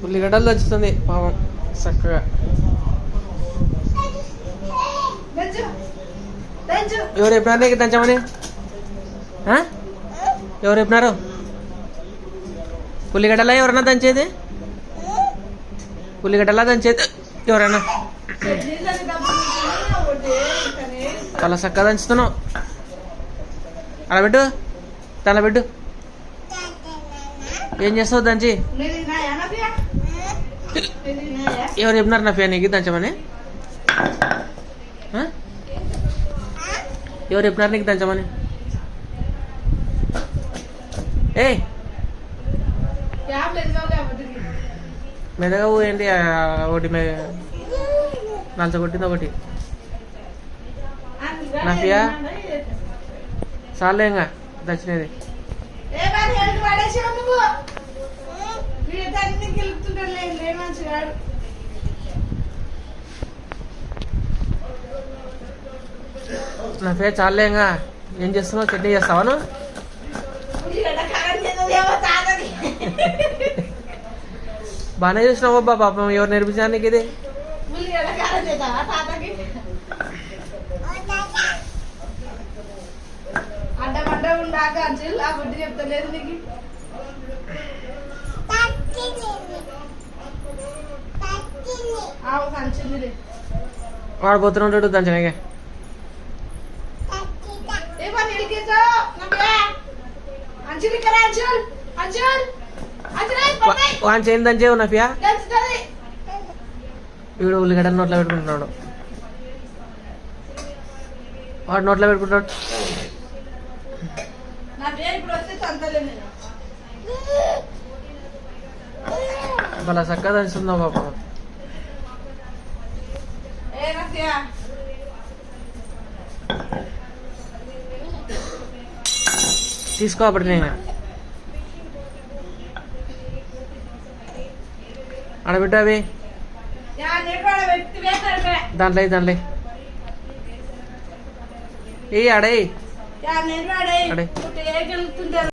ఉల్లిగడ్డలు దంచుతుంది పాపం చక్కగా. ఎవరు చెప్పినారు నీకు దంచమని? ఎవరు చెప్పినారు? ఉల్లిగడ్డలా ఎవరన్నా దంచేది? ఉల్లిగడ్డలా దంచేది ఎవరైనా? చాలా చక్కగా దంచుతున్నావు. అలా పెట్టు, తల పెట్టు. ఏం చేస్తావు దంచి? ఎవరు చెప్పినారు నా ఫ్యాన్ నీకు దంచమని? ఎవరు చెప్పినారు నీకు దంచమని? ఏ మెదగా ఏంటి ఒకటి నలచగొట్టింది ఒకటి. నాఫియా చాలేంగా దచ్చినది. నాఫియా చాలేంగా. ఏం చేస్తున్నావు? చట్నీ చేస్తావా నువ్వు? బాగానే చూసినావు బాబా. పాపం ఎవరు నేర్పించారు నీకు ఇది? వాడు పోతున్నాడు దంచనగా. వాడిని చేయని దంచేవు నఫియా. వీడు ఉల్లిగడ్డ నోట్లో పెట్టుకుంటున్నాడు. వాడు నోట్లో పెట్టుకుంటాడు. భలే చక్కగా దంచుతుందా పాప. తీసుకో అప్పుడు నేను ఆడబిడ్డ అవి దాంట్లో ఏ ఆడే